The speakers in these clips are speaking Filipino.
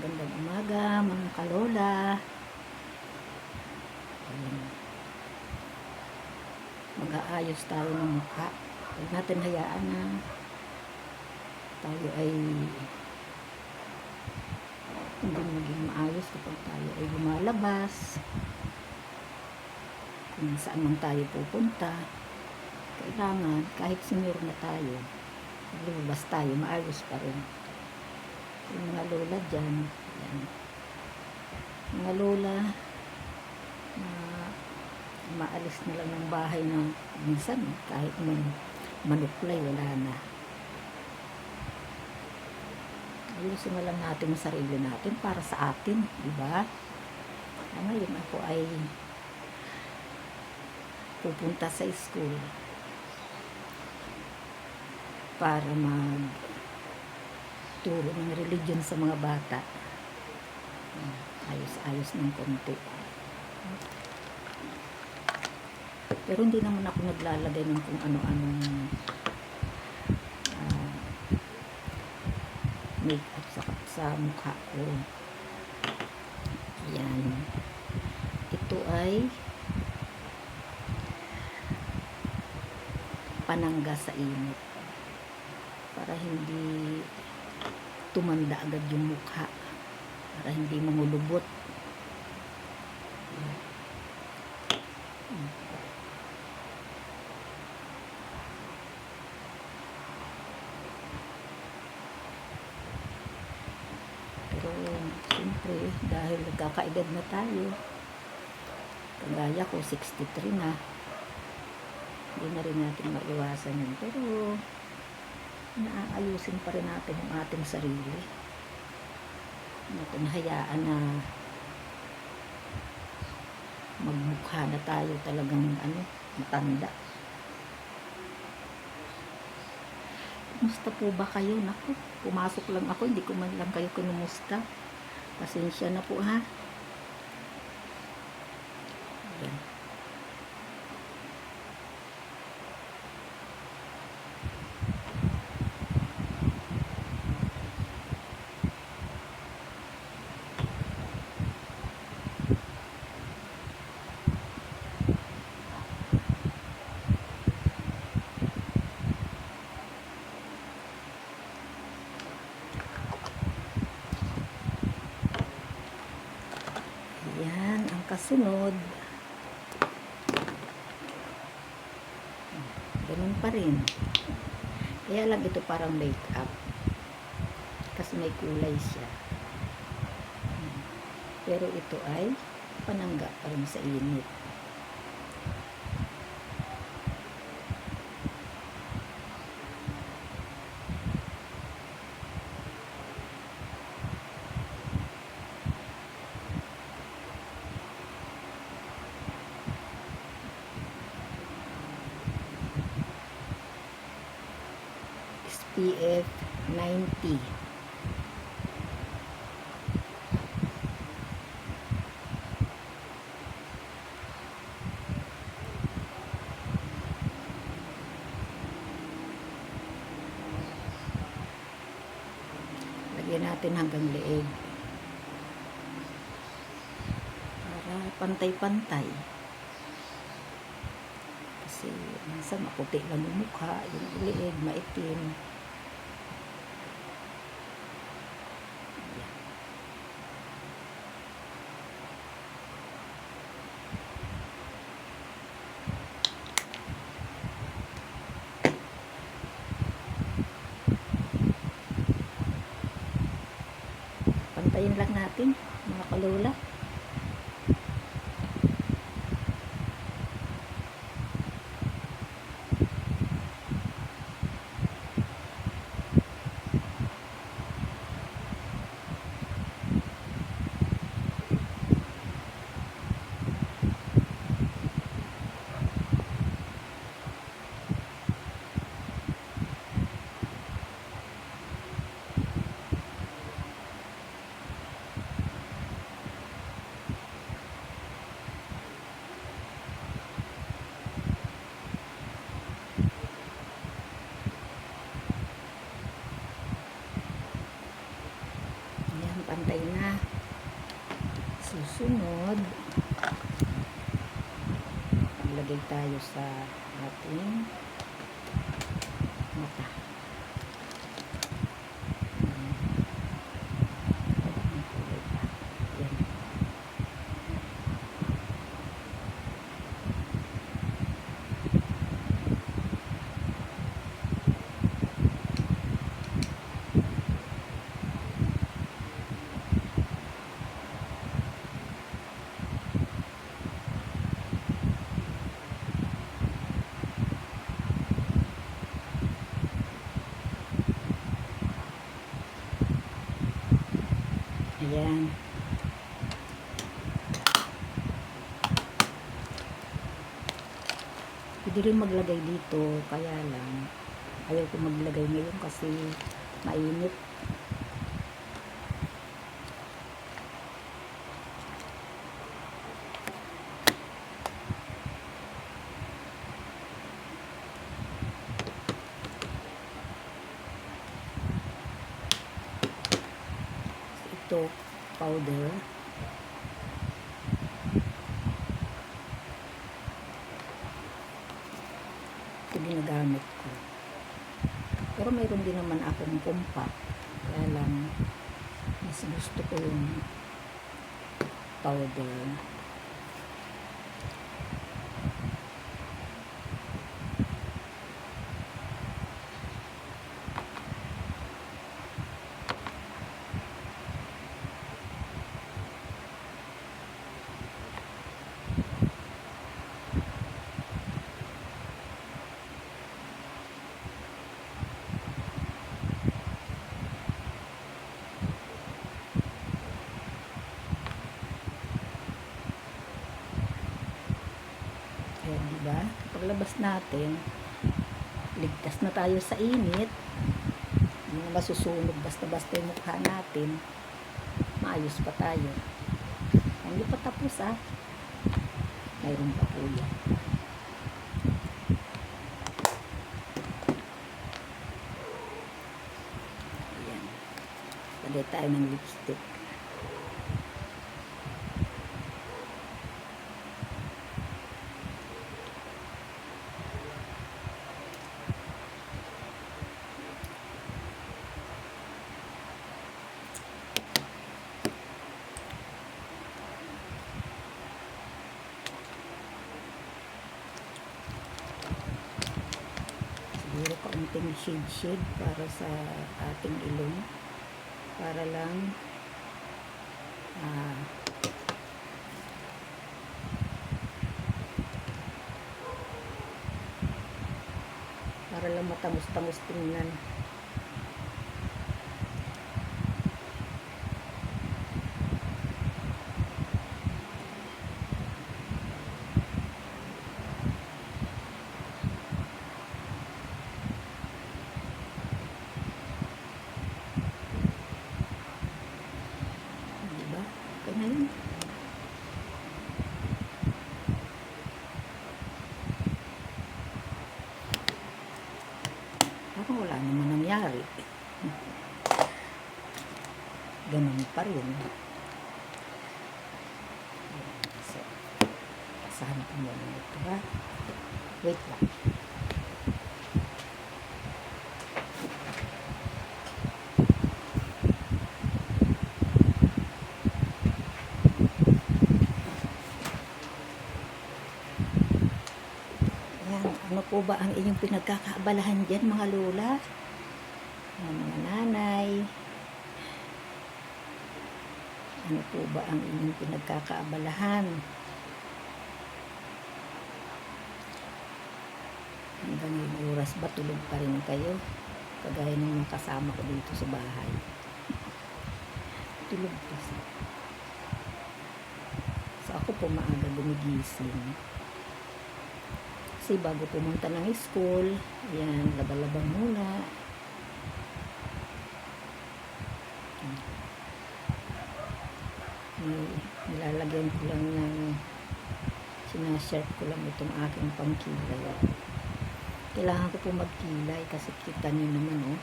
Magandang umaga mga kalola. Ayan. Mag-aayos tayo ng mukha. Huwag natin hayaan na tayo ay hindi maging maayos kapag tayo ay lumalabas. Kung saan man tayo pupunta, kailangan kahit senior na tayo, lumabas tayo, maayos pa rin. Yung mga lola dyan, yan. Mga lola na maalis na lang ng bahay na minsan kahit may manuklay, wala na. Ayusin na lang natin ang sarili natin para sa atin, di ba? Ngayon ako ay pupunta sa school para magturo ng religion sa mga bata. Ayos-ayos ng konti. Pero hindi naman ako naglalagay ng kung ano-anong make-up sa mukha ko. Ayan. Ito ay panangga sa init para hindi tumanda agad yung mukha, para hindi mangulubot. Pero siyempre dahil nagkakaedad na tayo, kagaya ko 63 na, hindi na rin natin maiwasan yun. Pero naaayusin pa rin natin ang ating sarili. Natin hayaan na magmukha na tayo talagang matanda. Kumusta po ba kayo? Naku, pumasok lang ako, hindi ko man lang kayo kinumusta. Pasensya na po ha. Ayan. Ayan, ang kasunod. Ganun pa rin. Kaya lang ito parang make-up. Kasi may kulay siya. Pero ito ay panangga pa rin sa init. SPF 90. Lagyan natin hanggang leeg para pantay-pantay. Kasi minsan maputi lang yung mukha, yung leeg maitim. Pantayin lang natin mga kalola. pantay na. Susunod, maglagay tayo sa ating mata. Ayan. Pwede rin maglagay dito, kaya lang ayaw ko maglagay ngayon kasi mainit. Ito, powder. Ito ginagamit ko. Pero mayroon din naman akong compact. Kaya lang, mas gusto ko yung powder. Ayan, diba? Paglabas natin, ligtas na tayo sa init. Hindi na masusunog basta-basta yung mukha natin. Maayos pa tayo. Hindi pa tapos mayroon pa po yan. Ayan. Lagay tayo ng lipstick. Siguro kaunting shade para sa ating ilong, para lang matangos-tangos tingnan. Ganun. Parang wala naman nangyari. Ganun pa rin. So, pasahan ko muna ito Wait lang. Ano po ba ang inyong pinagkakaabalahan dyan, mga lola? Mga nanay? Ano po ba ang inyong pinagkakaabalahan? Hanggang yung oras ba tulog pa rin kayo? Kagaya ng mga kasama ko dito sa bahay. Tulog kasi. So ako po maaga gumigising. Kasi bago pumunta ng school, ayan, laba-laba muna. Nilalagyan ko lang ng sinashare ko lang itong aking pangkilay. Kailangan ko po magkilay kasi kita nyo naman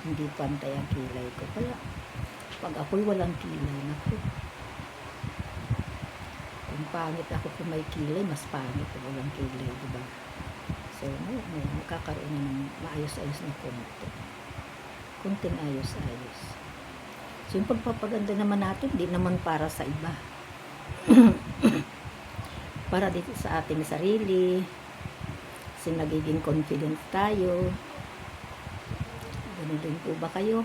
hindi pantay ang kilay ko. Kaya Pag ako'y walang kilay, naku, kung pangit ako kung may kilay, mas pangit kung walang kilay, diba? So, makakaroon na ng maayos-ayos na konti. Kunting ayos-ayos. So, yung pagpapaganda naman natin, di naman para sa iba. Para dito sa ating sarili, kasi nagiging confident tayo. Ganun din po ba kayo?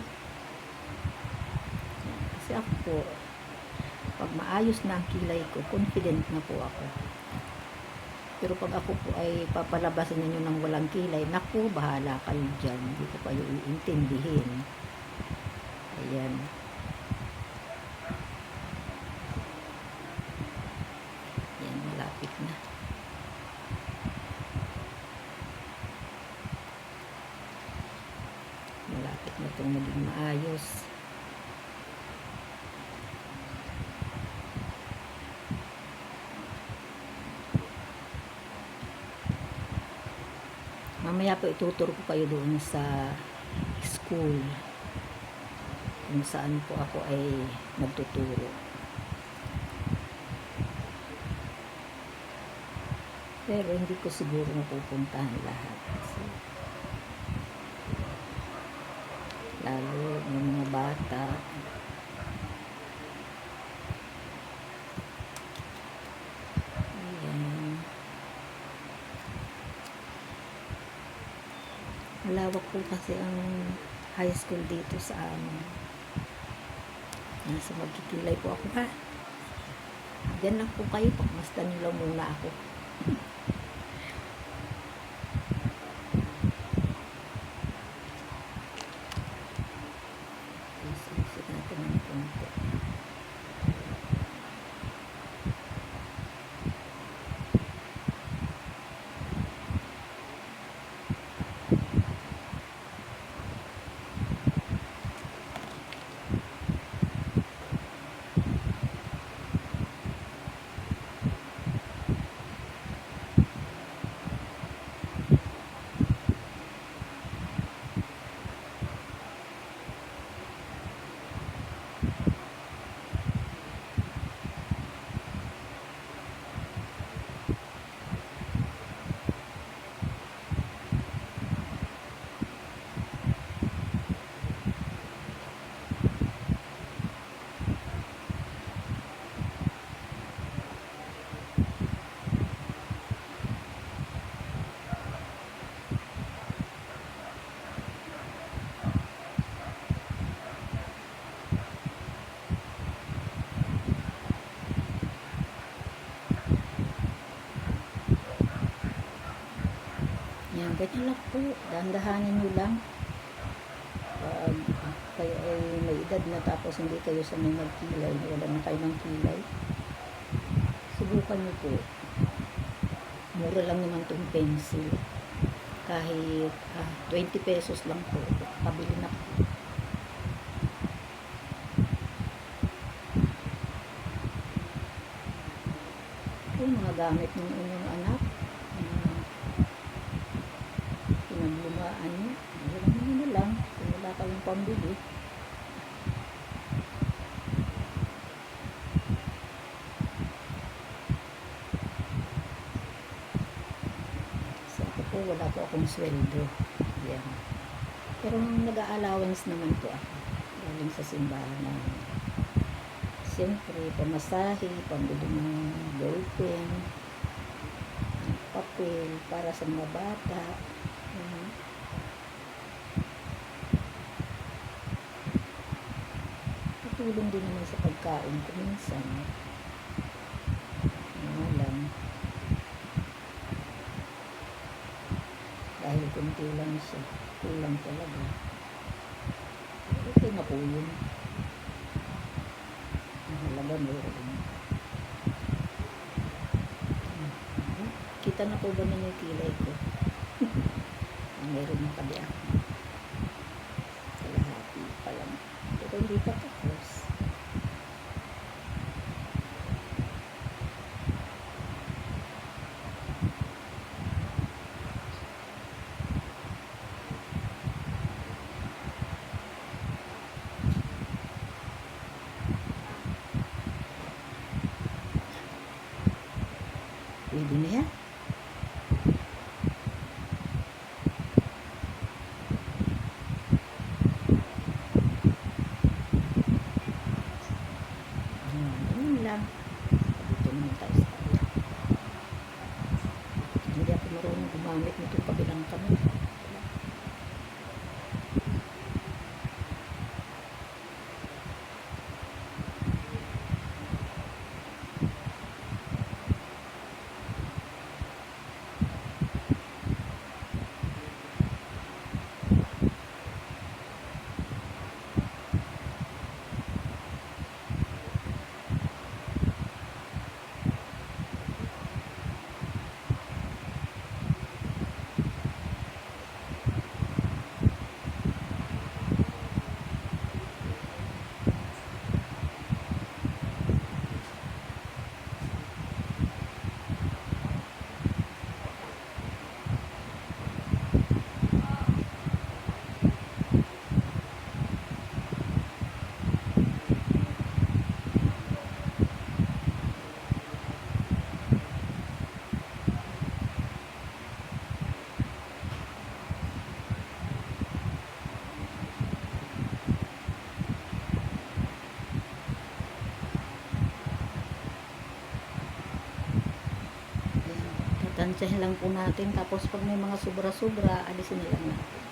Kasi ako po, pag maayos na ang kilay ko, confident na po ako. Pero pag ako po ay papalabasin ninyo ng walang kilay, naku, bahala kayo dyan. Hindi ko kayo iintindihin. Ayan. Ayan, malapit na. Malapit na itong maging maayos. Mamaya po ituturo ko kayo doon sa school kung saan po ako ay nagtuturo. Pero hindi ko siguro mapupuntahan lahat. Kasi lalo ng mga bata. Ayan. Malawak po kasi ang high school dito sa amin. Nasa magkikilay po ako ha. Diyan lang po kayo. Pagmasdan nyo lang muna ako. Isit natin ng konti. Yan, ganyan lang po. Dahan-dahanin nyo lang. Kayo ay may edad na tapos hindi kayo sanay magkilay, wala na kayo ng kilay. Subukan nyo po. Mura lang naman itong pencil. Kahit 20 pesos lang po. Pabili na po. Yung mga gamit ng inyong anak, pinaglumaan nyo, wala na lang kung wala kayong pambili. Kasi ako po, wala po akong sweldo. Yan. Pero nag-a-allowance naman po ako galing sa simbahan namin. Siyempre, pamasahe, pambili ng ballpen, papel para sa mga bata. Tutulong din naman sa pagkain ko minsan. Lang. Dahil kunti lang siya. Kulang talaga. Okay na po yun. Mahalaga meron. Kita na po ba ninyo yung kilay ko? Meron na kami ako. Kalahati pa lang. Pero hindi pa tapos. Pwede na yan. Yun lang. Dito naman tayo sa kabila. Hindi ako marunong gumamit nitong kabilang kamay. Tansyahin lang po natin. Tapos pag may mga sobra-sobra, alisin na lang natin.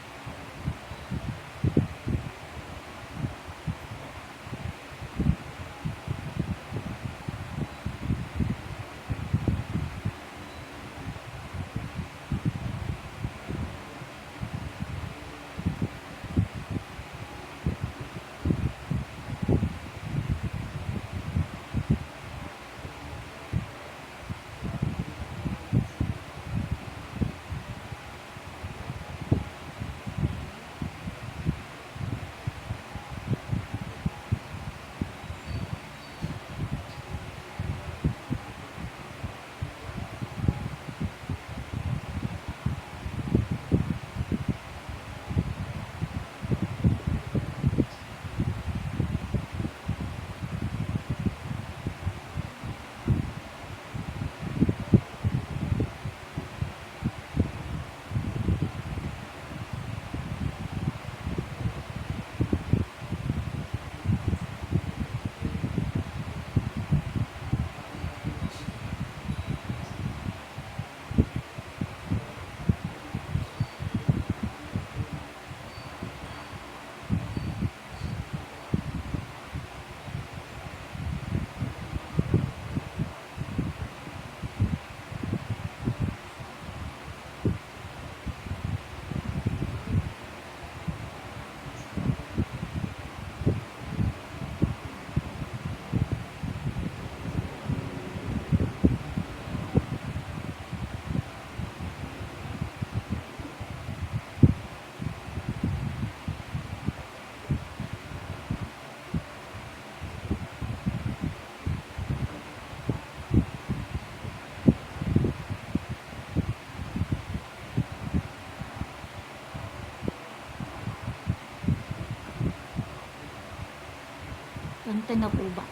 Pantay na po ba?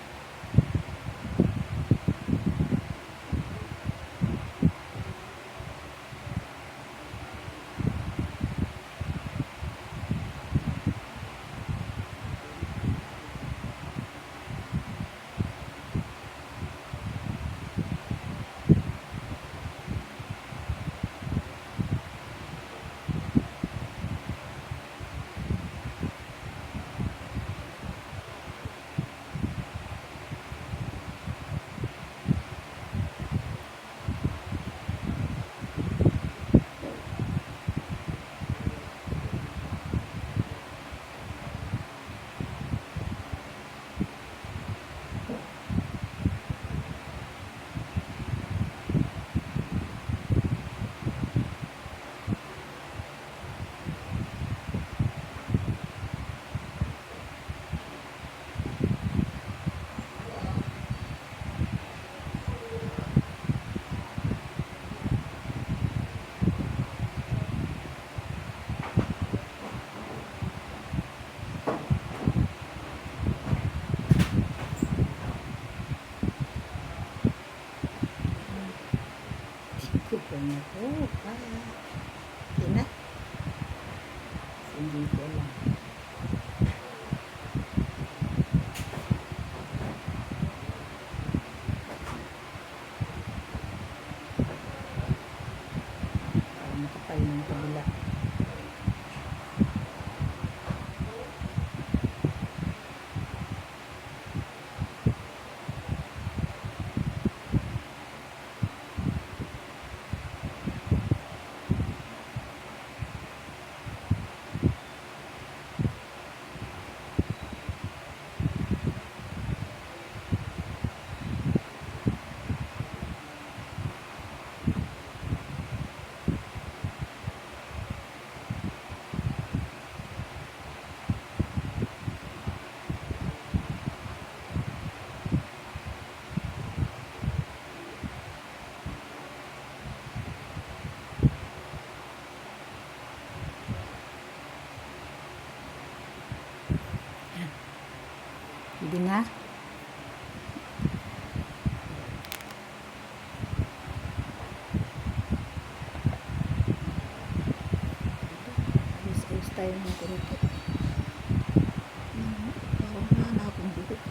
Ito na po. Kina. Hindi ko lang. Parang makapal na kabila. Hindi na. Ayos tayo ng kurito. Wala na akong buhok.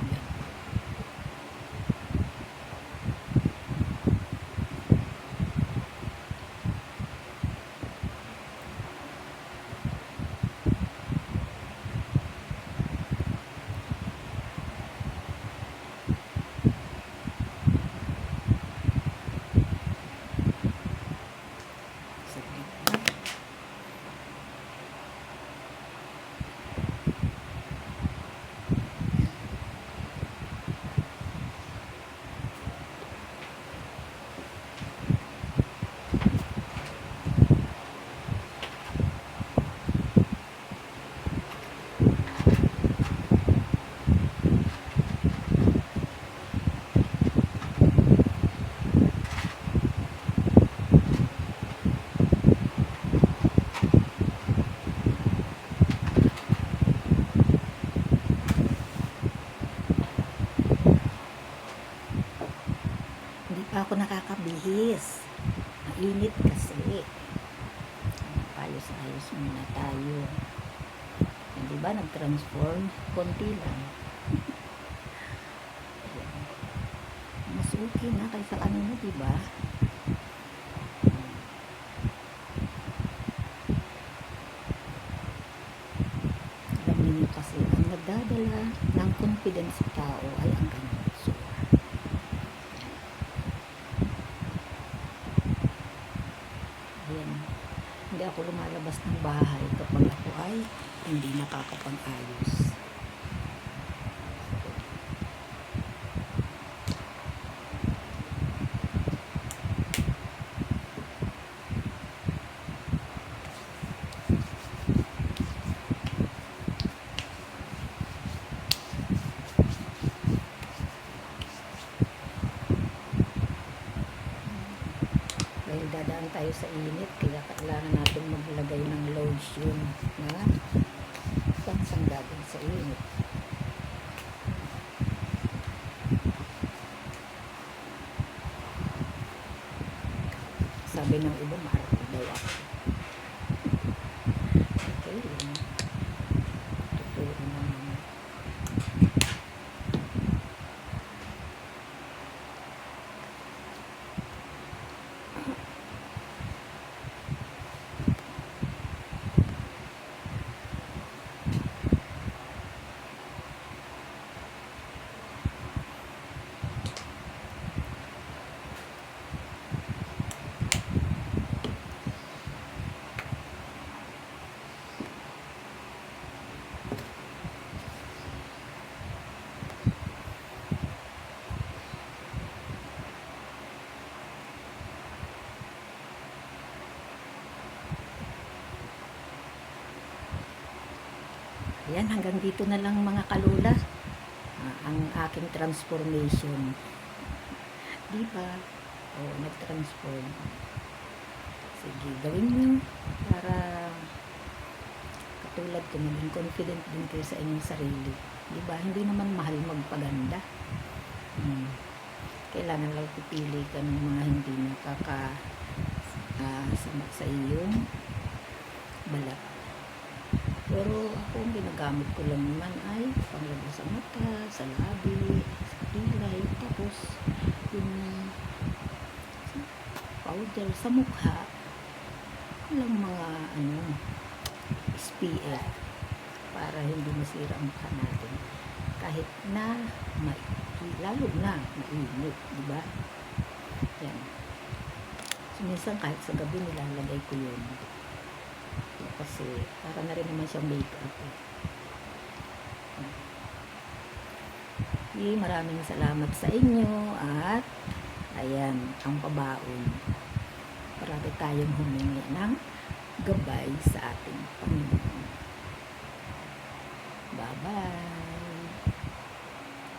Hindi pa ako nakakabihis. Mainit kasi. Ayos-ayos muna tayo. Hindi ba nag-transform? Konti lang. Mas okay na kaysa kanina, diba? Alam niyo kasi, ang nagdadala ng confidence sa tao ay ang ganun. Hindi ako lumalabas ng bahay kapag ako ay hindi nakakapag-ayos. Dahil dadaan tayo sa init, kaya kailangan natin maglagay ng lotion na pangsanggagan sa init. Sabi ng iba, maarte daw ako. Okay, yun. Tuturo naman. Ayan, hanggang dito na lang mga kalula. Ang aking transformation. Diba? Oo, nag-transform. Sige, gawin nyo para katulad ko, maging confident din kayo sa inyong sarili. Diba? Hindi naman mahal magpaganda. Kailangan lang pipili ka ng mga hindi sa iyong balat. Pero ako, ang ginagamit ko lang naman ay panglagay sa mata, sa labi, sa kilay, tapos yung powder sa mukha, walang mga SPF para hindi masira ang mukha natin. Kahit na lalo na mainit, di ba? Yan. So, minsan kahit sa gabi nilalagay ko yun. Kasi para na rin naman siyang makeup eh. Maraming salamat sa inyo at ayan ang pabaon. Parati tayong humingi ng gabay sa ating Panginoon. Bye-bye.